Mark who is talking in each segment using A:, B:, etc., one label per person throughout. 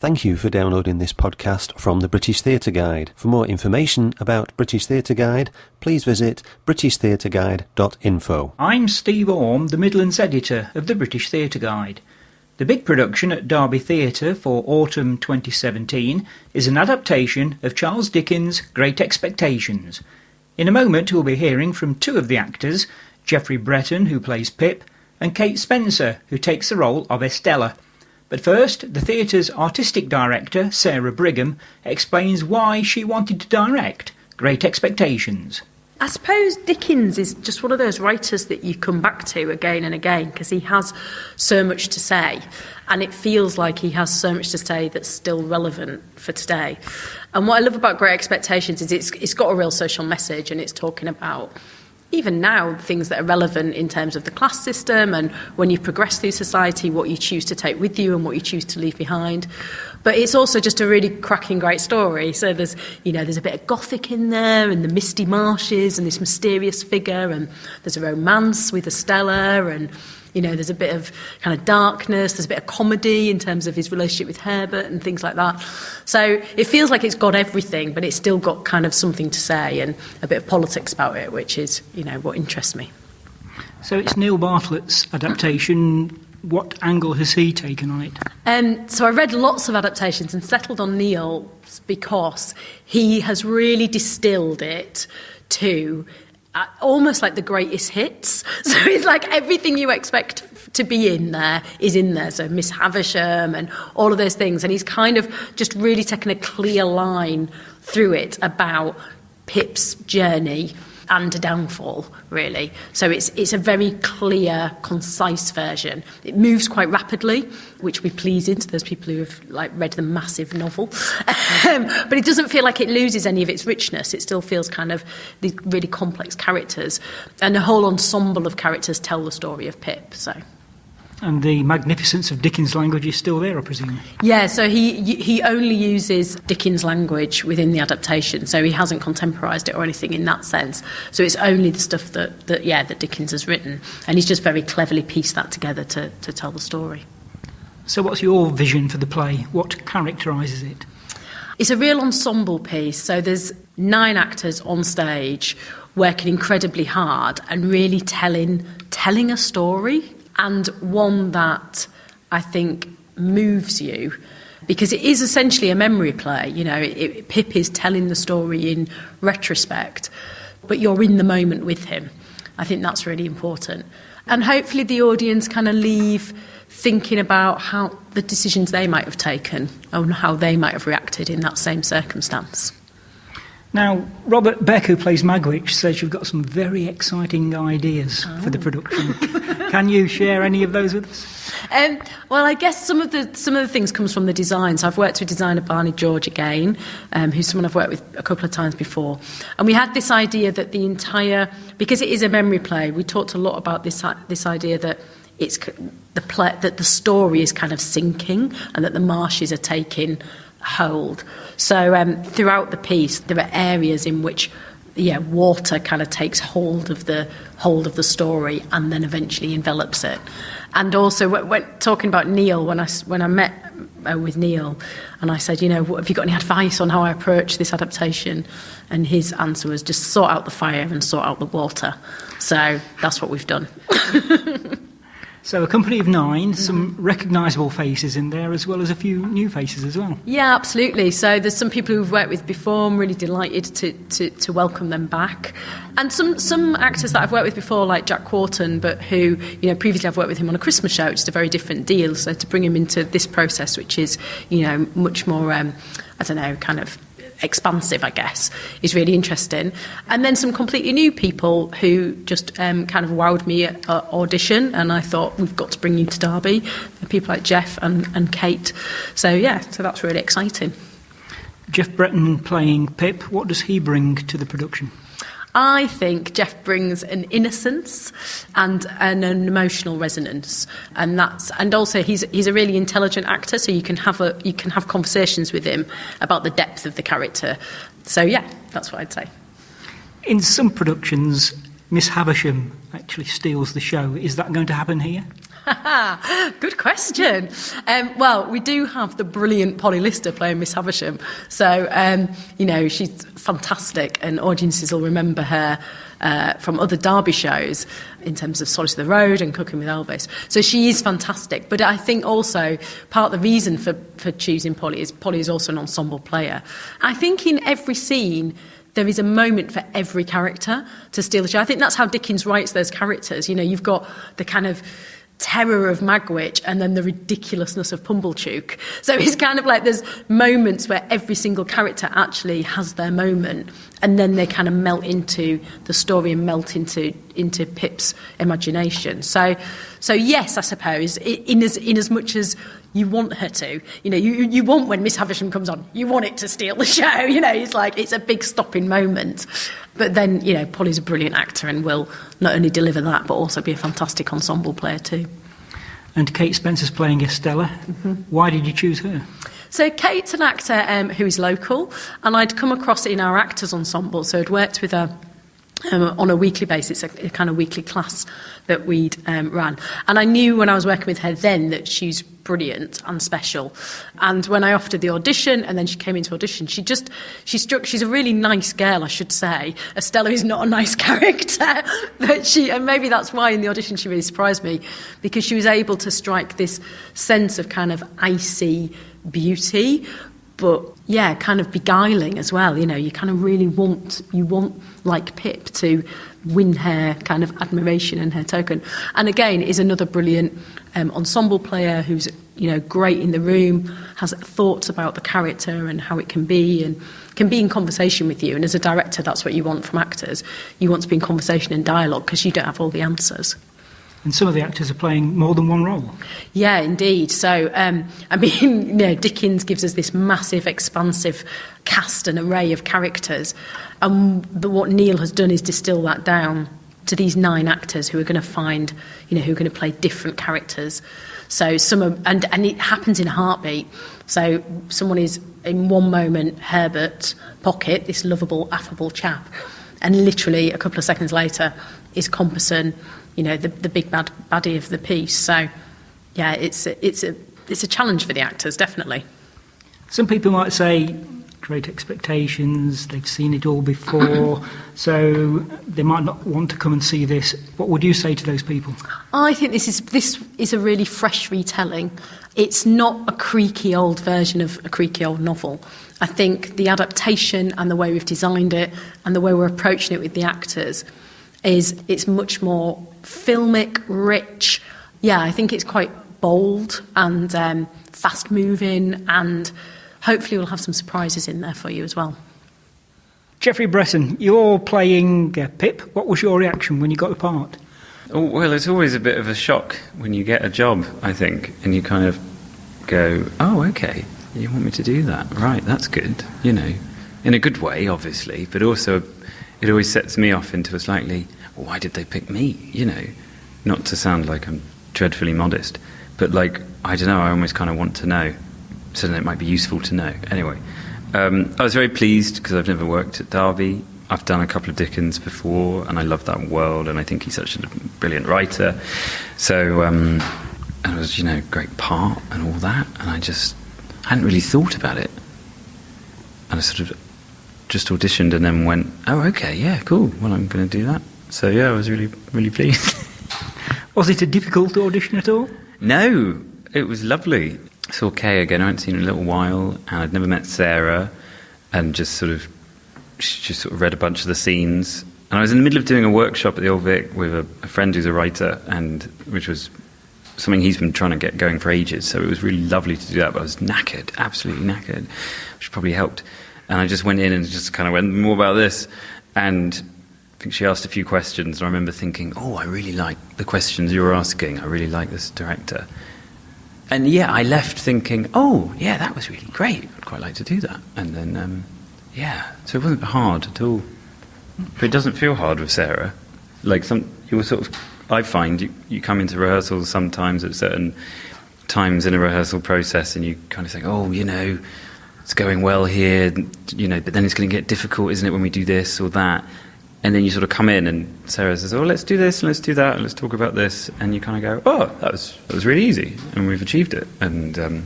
A: Thank you for downloading this podcast from the British Theatre Guide. For more information about British Theatre Guide, please visit britishtheatreguide.info.
B: I'm Steve Orme, the Midlands editor of the British Theatre Guide. The big production at Derby Theatre for autumn 2017 is an adaptation of Charles Dickens' Great Expectations. In a moment we'll be hearing from two of the actors, Geoffrey Breton, who plays Pip, and Kate Spencer, who takes the role of Estella. But first, the theatre's artistic director, Sarah Brigham, explains why she wanted to direct Great Expectations.
C: I suppose Dickens is just one of those writers that you come back to again and again because he has so much to say, and it feels like he has so much to say that's still relevant for today. And what I love about Great Expectations is it's got a real social message, and it's talking about even now things that are relevant in terms of the class system and when you progress through society, what you choose to take with you and what you choose to leave behind. But it's also just a really cracking, great story. So there's a bit of gothic in there, and the misty marshes, and this mysterious figure, and there's a romance with Estella, and there's a bit of kind of darkness, there's a bit of comedy in terms of his relationship with Herbert and things like that. So it feels like it's got everything, but it's still got kind of something to say and a bit of politics about it, which is, what interests me.
B: So it's Neil Bartlett's adaptation. What angle has he taken on it?
C: So I read lots of adaptations and settled on Neil's because he has really distilled it to almost like the greatest hits. So it's like everything you expect to be in there is in there. So Miss Havisham and all of those things. And he's kind of just really taken a clear line through it about Pip's journey and a downfall, really. So it's a very clear, concise version. It moves quite rapidly, which will be pleasing to those people who have read the massive novel. But it doesn't feel like it loses any of its richness. It still feels kind of these really complex characters. And the whole ensemble of characters tell the story of Pip, so.
B: And the magnificence of Dickens' language is still there, I presume?
C: Yeah, so he only uses Dickens' language within the adaptation, so he hasn't contemporised it or anything in that sense. So it's only the stuff that Dickens has written, and he's just very cleverly pieced that together to tell the story.
B: So what's your vision for the play? What characterises it?
C: It's a real ensemble piece, so there's 9 actors on stage working incredibly hard and really telling a story, and one that I think moves you, because it is essentially a memory play. Pip is telling the story in retrospect, but you're in the moment with him. I think that's really important. And hopefully the audience kind of leave thinking about how the decisions they might have taken and how they might have reacted in that same circumstance.
B: Now, Robert Beck, who plays Magwitch, says you've got some very exciting ideas for the production. Can you share any of those with us?
C: Well, I guess some of the things comes from the design. So I've worked with designer Barney George again, who's someone I've worked with a couple of times before. And we had this idea that because it is a memory play, we talked a lot about this idea that it's that the story is kind of sinking and that the marshes are taking hold. So throughout the piece, there are areas in which water kind of takes hold of the story and then eventually envelops it. And also, when talking about Neil, when I met with Neil, and I said, have you got any advice on how I approach this adaptation? And his answer was just sort out the fire and sort out the water. So that's what we've done.
B: So a company of 9, some recognisable faces in there, as well as a few new faces as well.
C: Yeah, absolutely. So there's some people who've worked with before. I'm really delighted to welcome them back. And some actors that I've worked with before, like Jack Quarton, but who, previously I've worked with him on A Christmas Show, which is a very different deal. So to bring him into this process, which is, much more, kind of expansive, I guess, is really interesting. And then some completely new people who just kind of wowed me at audition, and I thought, we've got to bring you to Derby. People like Jeff and Kate. So that's really exciting.
B: Geoff Breton playing Pip, what does he bring to the production?
C: I think Jeff brings an innocence and an emotional resonance, and also he's a really intelligent actor, so you can have conversations with him about the depth of the character. So that's what I'd say.
B: In some productions, Miss Havisham actually steals the show. Is that going to happen here?
C: Good question. Well, we do have the brilliant Polly Lister playing Miss Havisham. So, she's fantastic, and audiences will remember her from other Derby shows in terms of Solace of the Road and Cooking with Elvis. So she is fantastic. But I think also part of the reason for choosing Polly is also an ensemble player. I think in every scene, there is a moment for every character to steal the show. I think that's how Dickens writes those characters. You've got the kind of terror of Magwitch and then the ridiculousness of Pumblechook. So it's kind of like there's moments where every single character actually has their moment, and then they kind of melt into the story and melt into Pip's imagination. So yes, I suppose, in as much as you want her to. You want, when Miss Havisham comes on, you want it to steal the show. It's like, it's a big stopping moment. But then, Polly's a brilliant actor and will not only deliver that, but also be a fantastic ensemble player too.
B: And Kate Spencer's playing Estella. Mm-hmm. Why did you choose her?
C: So Kate's an actor who is local, and I'd come across it in our actors ensemble, so I'd worked with her on a weekly basis, a kind of weekly class that we'd ran. And I knew when I was working with her then that she's brilliant and special. And when I offered the audition, and then she came into audition, she's a really nice girl, I should say. Estella is not a nice character, but and maybe that's why in the audition she really surprised me, because she was able to strike this sense of kind of icy beauty, but yeah, kind of beguiling as well. You kind of really want, like Pip, to win her kind of admiration and her token. And again, is another brilliant ensemble player who's, great in the room, has thoughts about the character and how it can be, and can be in conversation with you. And as a director, that's what you want from actors. You want to be in conversation and dialogue, because you don't have all the answers.
B: And some of the actors are playing more than one role. Yeah,
C: indeed. So, Dickens gives us this massive, expansive cast and array of characters. And what Neil has done is distill that down to these 9 actors who are going to find, who are going to play different characters. So and it happens in a heartbeat. So someone is, in one moment, Herbert Pocket, this lovable, affable chap. And literally a couple of seconds later is Compeyson, the big bad baddie of the piece. So, yeah, it's a challenge for the actors, definitely.
B: Some people might say great expectations, they've seen it all before, so they might not want to come and see this. What would you say to those people?
C: I think this is a really fresh retelling. It's not a creaky old version of a creaky old novel. I think the adaptation and the way we've designed it and the way we're approaching it with the actors it's much more filmic, rich. Yeah, I think it's quite bold and fast-moving, and hopefully we'll have some surprises in there for you as well.
B: Geoffrey Breton, you're playing Pip. What was your reaction when you got the part?
D: Oh, well, it's always a bit of a shock when you get a job, I think, and you kind of go, oh, okay, you want me to do that? Right, that's good, in a good way, obviously, but also it always sets me off into a slightly, well, why did they pick me? Not to sound like I'm dreadfully modest, but I don't know, I almost kind of want to know, so that it might be useful to know. Anyway, I was very pleased because I've never worked at Derby. I've done a couple of Dickens before, and I love that world, and I think he's such a brilliant writer. So, and it was, great part and all that, and I hadn't really thought about it. And I sort of just auditioned and then went, oh, okay, yeah, cool, well, I'm going to do that. So, yeah, I was really, really pleased.
B: Was it a difficult audition at all?
D: No, it was lovely. I saw Kay again, I hadn't seen her in a little while, and I'd never met Sarah, and she just sort of read a bunch of the scenes. And I was in the middle of doing a workshop at the Old Vic with a friend who's a writer, and which was something he's been trying to get going for ages, so it was really lovely to do that, but I was knackered, absolutely knackered, which probably helped. And I just went in and just kind of went, more about this. And I think she asked a few questions, and I remember thinking, oh, I really like the questions you were asking. I really like this director. And yeah, I left thinking, oh, yeah, that was really great. I'd quite like to do that. And then, so it wasn't hard at all. But it doesn't feel hard with Sarah. I find you come into rehearsals sometimes at certain times in a rehearsal process, and you kind of think, oh, it's going well here, but then it's going to get difficult, isn't it, when we do this or that? And then you sort of come in and Sarah says, oh, let's do this and let's do that and let's talk about this. And you kind of go, oh, that was really easy and we've achieved it. And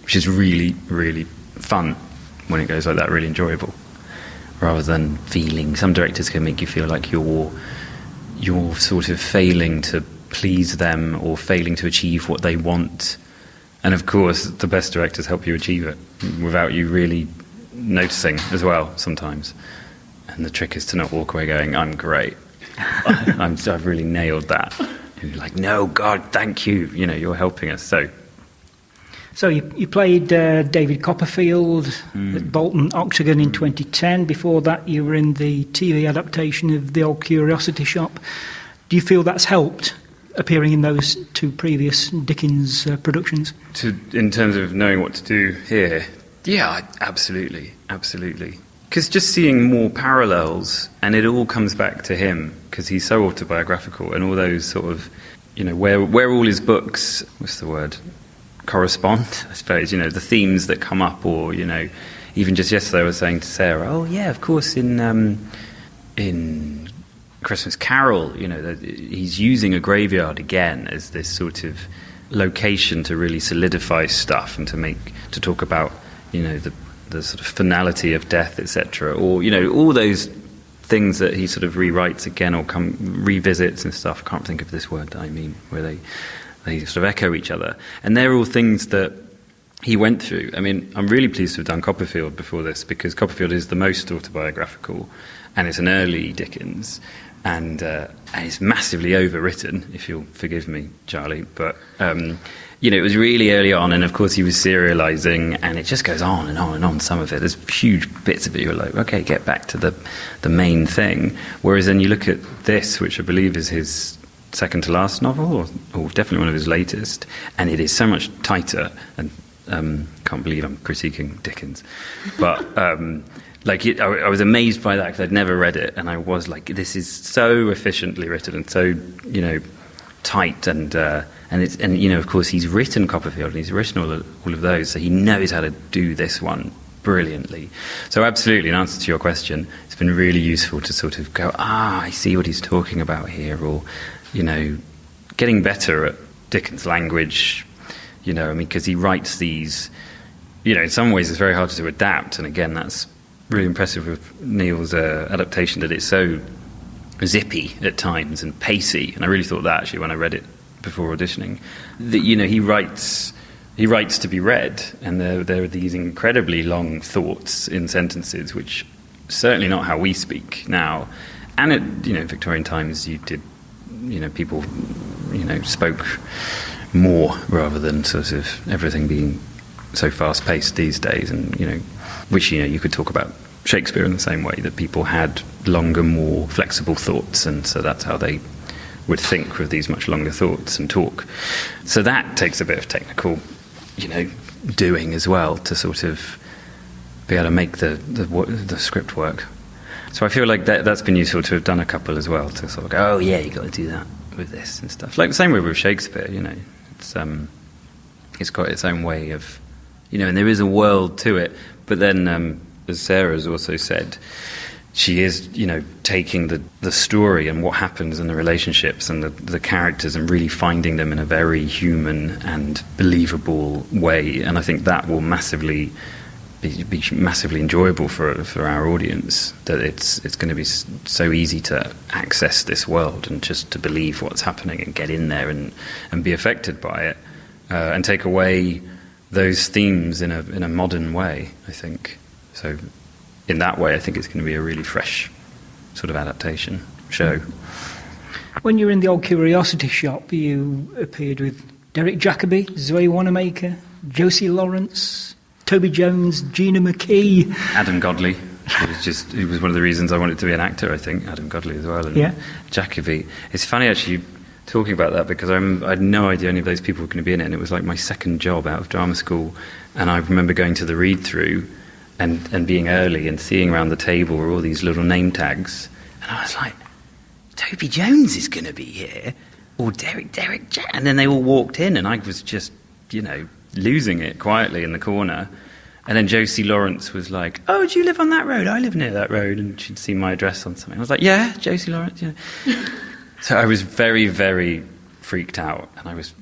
D: which is really, really fun when it goes like that, really enjoyable. Rather than feeling, some directors can make you feel like you're sort of failing to please them or failing to achieve what they want. And of course, the best directors help you achieve it without you really noticing as well sometimes. And the trick is to not walk away going, I'm great. I've really nailed that. And you're like, no, God, thank you. You know, you're helping us.
B: So you played David Copperfield at Bolton Octagon in 2010. Before that, you were in the TV adaptation of The Old Curiosity Shop. Do you feel that's helped, appearing in those two previous Dickens productions?
D: In terms of knowing what to do here, yeah, absolutely. Because just seeing more parallels, and it all comes back to him, because he's so autobiographical, and all those sort of, you know, where all his books, what's the word, correspond, I suppose, you know, the themes that come up, or, you know, even just yesterday I was saying to Sarah, oh yeah, of course, in Christmas Carol, you know, he's using a graveyard again as this sort of location to really solidify stuff and to talk about, you know, the sort of finality of death, etc., or, you know, all those things that he sort of rewrites again or revisits and stuff. I can't think of this word that I mean, where they sort of echo each other, and they're all things that he went through. I mean, I'm really pleased to have done Copperfield before this, because Copperfield is the most autobiographical, and it's an early Dickens, and it's massively overwritten, if you'll forgive me, Charlie, but you know, it was really early on, and of course he was serialising, and it just goes on and on and on, some of it. There's huge bits of it you're like, okay, get back to the main thing. Whereas then you look at this, which I believe is his second to last novel, or definitely one of his latest, and it is so much tighter, and can't believe I'm critiquing Dickens. But I was amazed by that, because I'd never read it, and I was like, this is so efficiently written and so, you know, tight, and you know, of course, he's written Copperfield and he's written all of those, so he knows how to do this one brilliantly. So absolutely, in answer to your question, it's been really useful to sort of go, I see what he's talking about here, or, you know, getting better at Dickens' language, you know, I mean, because he writes these, you know, in some ways it's very hard to adapt, and again, that's really impressive with Neil's adaptation, that it's so zippy at times and pacey, and I really thought that actually when I read it before auditioning, that, you know, he writes to be read, and there are these incredibly long thoughts in sentences, which certainly not how we speak now. And at, you know, Victorian times, people, you know, spoke more rather than sort of everything being so fast paced these days, and, you know, which, you know, you could talk about Shakespeare in the same way, that people had longer, more flexible thoughts, and so that's how they would think with these much longer thoughts and talk. So that takes a bit of technical, you know, doing as well, to sort of be able to make the script work. So I feel like that's been useful to have done a couple as well, to sort of go, oh yeah, you got to do that with this and stuff. Like the same way with Shakespeare, you know, it's got its own way of, you know, and there is a world to it. But then, as Sarah has also said, she is, you know, taking the story and what happens in the relationships and the characters, and really finding them in a very human and believable way. And I think that will massively be massively enjoyable for our audience, that it's going to be so easy to access this world and just to believe what's happening and get in there and be affected by it, and take away those themes in a modern way, I think. So in that way, I think it's going to be a really fresh sort of adaptation show.
B: When you were in The Old Curiosity Shop, you appeared with Derek Jacobi, Zoe Wanamaker, Josie Lawrence, Toby Jones, Gina McKee.
D: Adam Godley. He was one of the reasons I wanted to be an actor, I think, Adam Godley as well. And
B: yeah.
D: Jacobi. It's funny, actually, talking about that, because I had no idea any of those people were going to be in it, and it was like my second job out of drama school, and I remember going to the read-through and being early and seeing around the table were all these little name tags, and I was like, Toby Jones is going to be here, or Derek and then they all walked in, and I was just, you know, losing it quietly in the corner, And then Josie Lawrence was like, "Oh, do you live on that road? I live near that road." And she'd seen my address on something. I was like, "Yeah, Josie Lawrence, yeah." So I was very, very freaked out, and I was,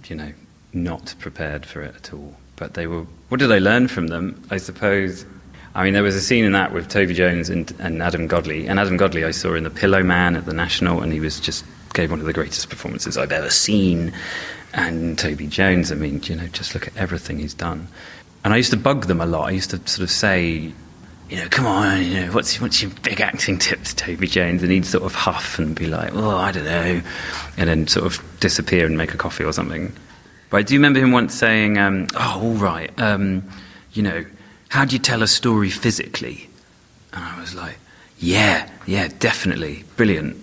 D: not prepared for it at all. But what did I learn from them? I suppose, there was a scene in that with Toby Jones and Adam Godley. And Adam Godley I saw in The Pillow Man at the National, and he gave one of the greatest performances I've ever seen. And Toby Jones, just look at everything he's done. And I used to bug them a lot. I used to sort of say, "Come on, what's your big acting tips, Toby Jones?" And he'd sort of huff and be like, "Oh, I don't know," and then sort of disappear and make a coffee or something. But I do remember him once saying, "Oh, all right, how do you tell a story physically?" And I was like, yeah, definitely, brilliant.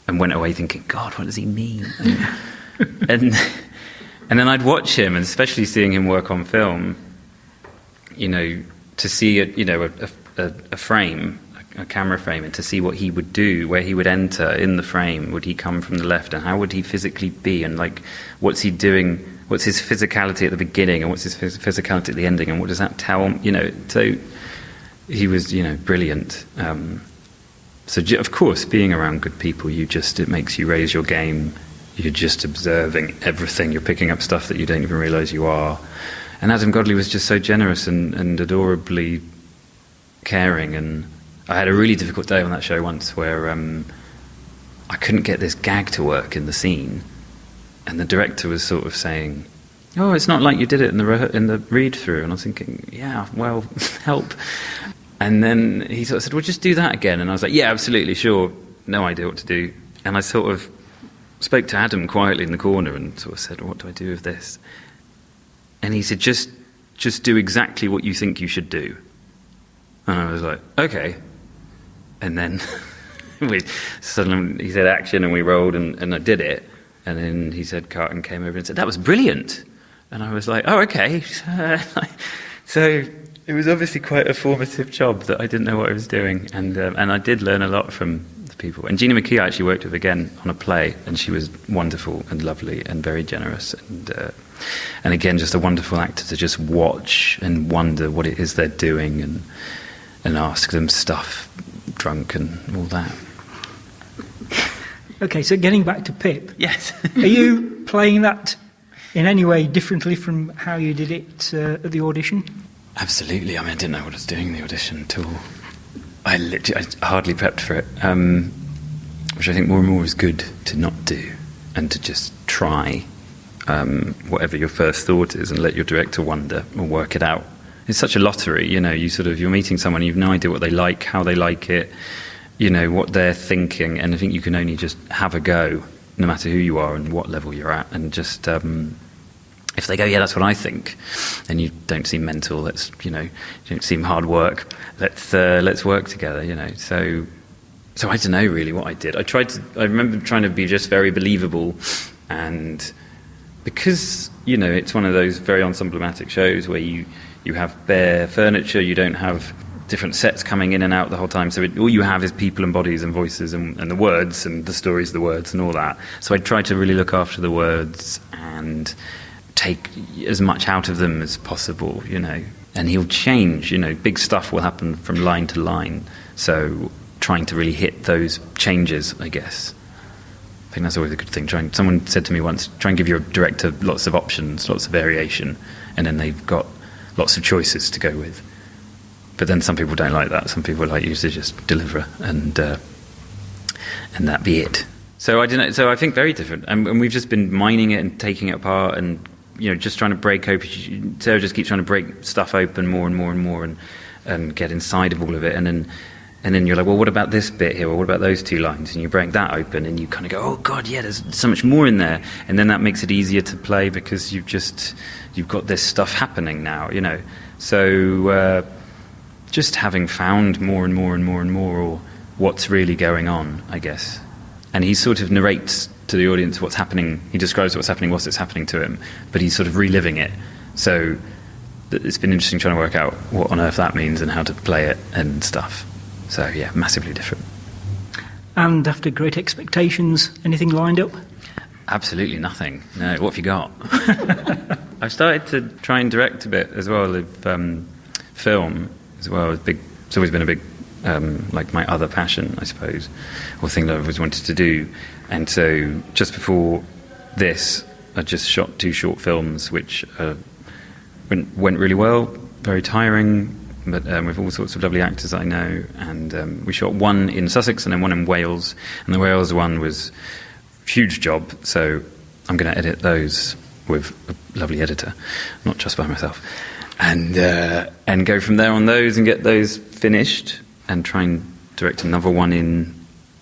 D: And went away thinking, God, what does he mean? And then I'd watch him, and especially seeing him work on film, to see a frame, a camera frame, and to see what he would do, where he would enter in the frame. Would he come from the left, and how would he physically be, and what's he doing? What's his physicality at the beginning, and what's his physicality at the ending, and what does that tell? So he was, brilliant. So of course, being around good people, it makes you raise your game. You're just observing everything. You're picking up stuff that you don't even realise you are. And Adam Godley was just so generous and adorably caring. And I had a really difficult day on that show once where I couldn't get this gag to work in the scene. And the director was sort of saying, "Oh, it's not like you did it in the read-through." And I was thinking, yeah, well, help. And then he sort of said, "Well, just do that again." And I was like, "Yeah, absolutely, sure. No idea what to do." And I sort of spoke to Adam quietly in the corner and sort of said, "What do I do with this?" And he said, just do exactly what you think you should do." And I was like, "Okay." And then suddenly he said action, and we rolled, and I did it. And then he said cut, and came over and said, "That was brilliant." And I was like, "Oh, okay." So it was obviously quite a formative job that I didn't know what I was doing. And I did learn a lot from the people. And Gina McKee I actually worked with again on a play, and she was wonderful and lovely and very generous. And again, just a wonderful actor to just watch and wonder what it is they're doing, and ask them stuff, drunk and all that.
B: Okay, so getting back to Pip.
D: Yes.
B: Are you playing that in any way differently from how you did it at the audition?
D: Absolutely. I didn't know what I was doing in the audition at all. I hardly prepped for it, which I think more and more is good to not do, and to just try whatever your first thought is and let your director wonder or work it out. It's such a lottery, you're meeting someone, you've no idea what they like, how they like it, what they're thinking, and I think you can only just have a go, no matter who you are and what level you're at, and just if they go, "Yeah, that's what I think," then you don't seem mental. You don't seem hard work. Let's work together. So I don't know really what I did. I remember trying to be just very believable, and because it's one of those very ensemblematic shows where you have bare furniture, you don't have different sets coming in and out the whole time, so all you have is people and bodies and voices and the words and the stories of the words and all that. So I tried to really look after the words and take as much out of them as possible, and he'll change, big stuff will happen from line to line, so trying to really hit those changes, I guess. I think that's always a good thing. Someone said to me once, try and give your director lots of options, lots of variation, and then they've got lots of choices to go with. But then some people don't like that. Some people like you to just deliver and that be it. So I don't know. So I think very different. And we've just been mining it and taking it apart, and just trying to break open. Sarah just keeps trying to break stuff open more and more and more, and get inside of all of it. And then you're like, well, what about this bit here? Or what about those two lines? And you break that open, and you kind of go, oh God, yeah, there's so much more in there. And then that makes it easier to play because you've got this stuff happening now, So just having found more and more and more and more, or what's really going on, I guess. And he sort of narrates to the audience what's happening. He describes what's happening whilst it's happening to him, but he's sort of reliving it. So it's been interesting trying to work out what on earth that means and how to play it and stuff. So yeah, massively different.
B: And after Great Expectations, anything lined up?
D: Absolutely nothing. No, what have you got? I've started to try and direct a bit as well. film as well. It's always been a big, like my other passion, I suppose, or thing that I've always wanted to do. And so just before this, I just shot 2 short films, which went really well, very tiring, but with all sorts of lovely actors I know. And we shot one in Sussex and then one in Wales. And the Wales one was a huge job, so I'm going to edit those with a lovely editor, not just by myself. And go from there on those and get those finished and try and direct another one in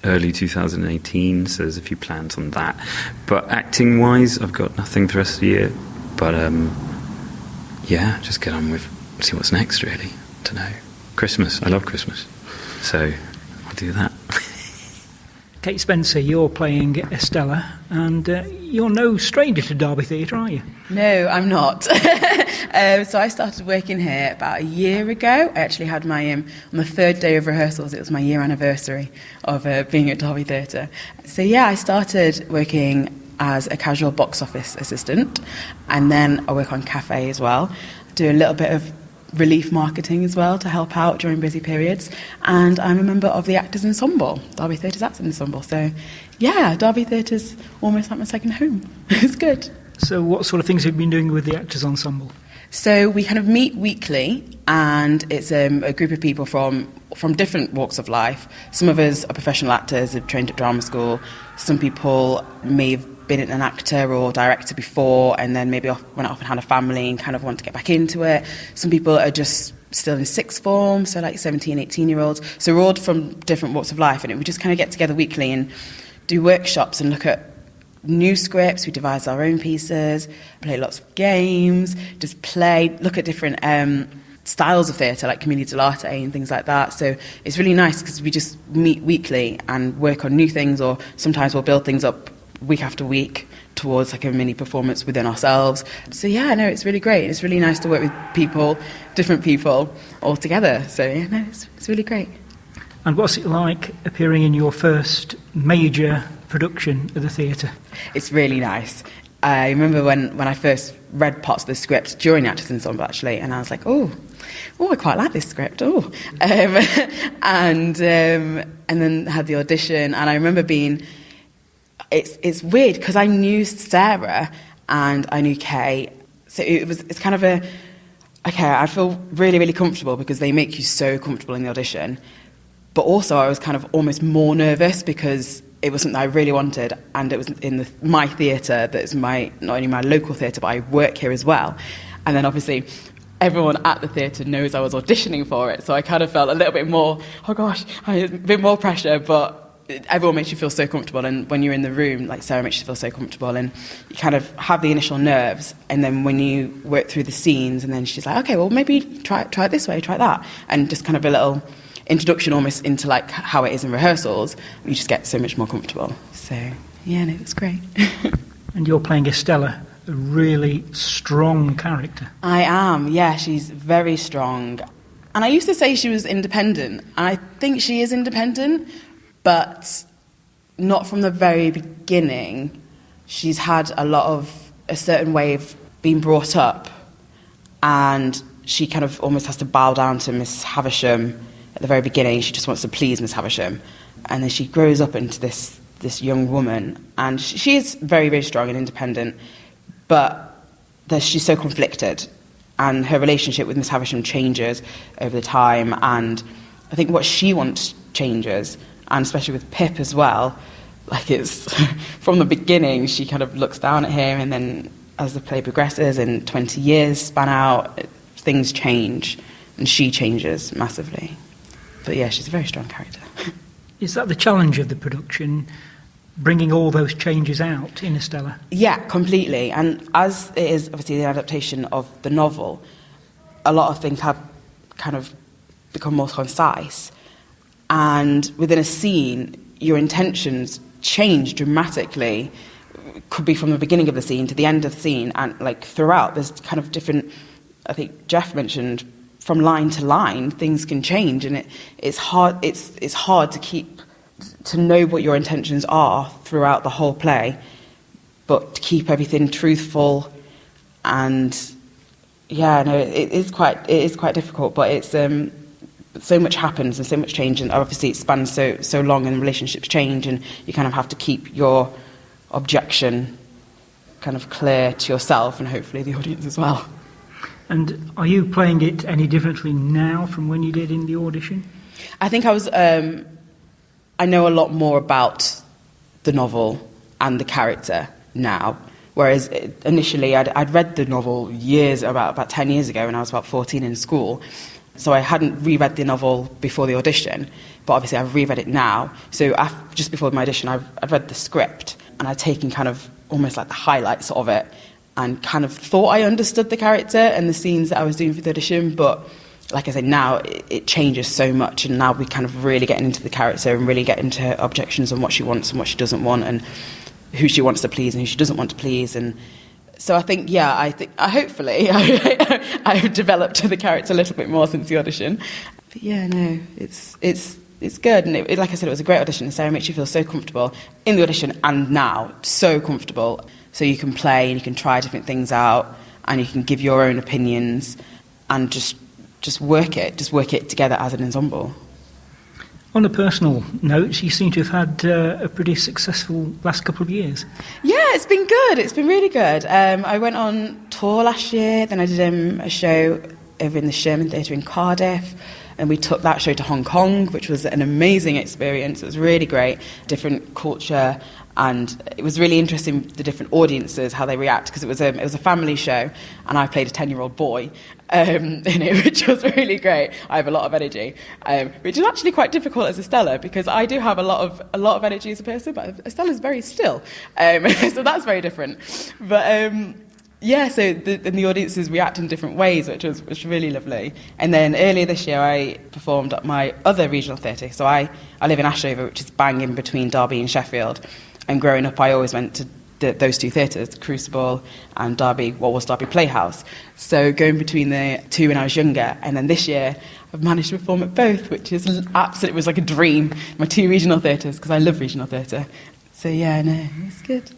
D: early 2018, so there's a few plans on that. But acting-wise, I've got nothing for the rest of the year. But, just get on with, see what's next, really. I don't know. Christmas. I love Christmas. So I'll do that.
B: Kate Spencer, you're playing Estella, and you're no stranger to Derby Theatre, are you?
E: No, I'm not. So I started working here about a year ago. I actually had my, on the 3rd day of rehearsals, it was my year anniversary of being at Derby Theatre. So yeah, I started working as a casual box office assistant, and then I work on cafe as well. Do a little bit of relief marketing as well to help out during busy periods, and I'm a member of the Actors Ensemble, Derby Theatre's Actors Ensemble. So yeah, Derby Theatre's almost like my second home. It's good.
B: So what sort of things have you been doing with the Actors Ensemble?
E: So we kind of meet weekly, and it's a group of people from different walks of life. Some of us are professional actors, have trained at drama school. Some people may have been an actor or director before and then maybe went off and had a family and kind of want to get back into it. Some people are just still in sixth form, so like 17, 18-year-olds. So we're all from different walks of life, and we just kind of get together weekly and do workshops and look at new scripts. We devise our own pieces, play lots of games, just look at different styles of theatre, like commedia dell'arte and things like that. So it's really nice because we just meet weekly and work on new things, or sometimes we'll build things up week after week towards like a mini performance within ourselves. So yeah, no, it's really great. It's really nice to work with people, different people, all together. So yeah, no, it's really great.
B: And what's it like appearing in your first major production at the theatre? It's
E: really nice. I remember when I first read parts of the script during the Actors Ensemble, actually, and I was like, oh, I quite like this script. And then had the audition, and I remember being. It's weird because I knew Sarah and I knew Kay, so it's kind of I feel really, really comfortable because they make you so comfortable in the audition. But also I was kind of almost more nervous because it was something I really wanted, and it was in my theatre that's not only my local theatre, but I work here as well. And then obviously everyone at the theatre knows I was auditioning for it, so I kind of felt a little bit more, oh gosh, a bit more pressure, but everyone makes you feel so comfortable, and when you're in the room, like Sarah makes you feel so comfortable, and you kind of have the initial nerves, and then when you work through the scenes, and then she's like, okay, well maybe try it this way, try that, and just kind of a little introduction almost into like how it is in rehearsals, you just get so much more comfortable. So yeah, no, it's great.
B: And you're playing Estella, a really strong character.
E: I am, yeah, she's very strong. And I used to say she was independent, and I think she is independent, but not from the very beginning. She's had a certain way of being brought up, and she kind of almost has to bow down to Miss Havisham at the very beginning. She just wants to please Miss Havisham, and then she grows up into this young woman, and she is very, very strong and independent, but she's so conflicted, and her relationship with Miss Havisham changes over the time, and I think what she wants changes. And especially with Pip as well, like it's from the beginning, she kind of looks down at him, and then as the play progresses and 20 years span out, things change, and she changes massively. But yeah, she's a very strong character.
B: Is that the challenge of the production, bringing all those changes out in Estella?
E: Yeah, completely. And as it is obviously the adaptation of the novel, a lot of things have kind of become more concise. And within a scene, your intentions change dramatically. Could be from the beginning of the scene to the end of the scene, and like throughout, there's kind of different. I think Jeff mentioned from line to line, things can change, and it's hard. It's hard to know what your intentions are throughout the whole play, but to keep everything truthful and yeah, no, it is quite difficult, but it's so much happens and so much change, and obviously it spans so long, and relationships change, and you kind of have to keep your objection kind of clear to yourself and hopefully the audience as well.
B: And are you playing it any differently now from when you did in the audition?
E: I think I know a lot more about the novel and the character now, whereas initially I'd read the novel about 10 years ago when I was about 14 in school, so I hadn't reread the novel before the audition, but obviously I've reread it now. So just before my audition, I'd read the script, and I'd taken kind of almost like the highlights of it, and kind of thought I understood the character and the scenes that I was doing for the audition, but like I said, now it changes so much, and now we kind of really get into the character and really get into her objections and what she wants and what she doesn't want, and who she wants to please and who she doesn't want to please. And so I think, hopefully I've developed the character a little bit more since the audition. But yeah, no, it's good, and like I said, it was a great audition. Sarah makes you feel so comfortable in the audition and now, so comfortable. So you can play and you can try different things out, and you can give your own opinions and just work it together as an ensemble.
B: On a personal note, you seem to have had a pretty successful last couple of years.
E: Yeah, it's been good. It's been really good. I went on tour last year, then I did a show over in the Sherman Theatre in Cardiff, and we took that show to Hong Kong, which was an amazing experience. It was really great, different culture, and it was really interesting, the different audiences, how they react, because it was a family show, and I played a 10-year-old boy in it, which was really great. I have a lot of energy, which is actually quite difficult as Estella, because I do have a lot of energy as a person, but Estella's very still, so that's very different. But yeah, so the audiences react in different ways, which was really lovely. And then earlier this year, I performed at my other regional theatre. So I live in Ashover, which is bang in between Derby and Sheffield. And growing up, I always went to those two theatres, Crucible and Derby, what was Derby Playhouse. So going between the two when I was younger, and then this year, I've managed to perform at both, which is absolutely, it was like a dream. My two regional theatres, because I love regional theatre. So yeah, no, it's good.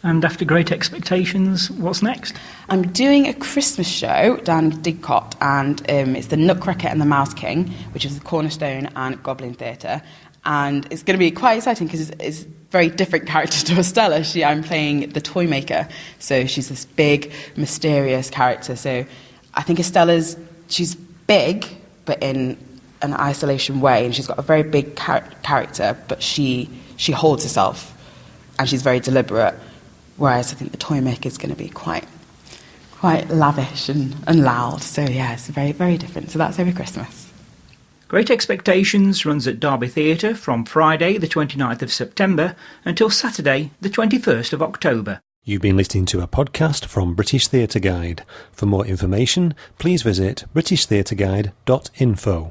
B: And after Great Expectations, what's next?
E: I'm doing a Christmas show down in Didcot, and it's the Nutcracker and the Mouse King, which is the Cornerstone and Goblin Theatre. And it's going to be quite exciting because it's very different character to Estella. I'm playing the Toy Maker, so she's this big, mysterious character. So I think she's big, but in an isolation way, and she's got a very big character, but she holds herself, and she's very deliberate. Whereas I think the Toy Maker is going to be quite lavish and loud. So yeah, it's very, very different. So that's over Christmas.
B: Great Expectations runs at Derby Theatre from Friday the 29th of September until Saturday the 21st of October.
A: You've been listening to a podcast from British Theatre Guide. For more information, please visit britishtheatreguide.info.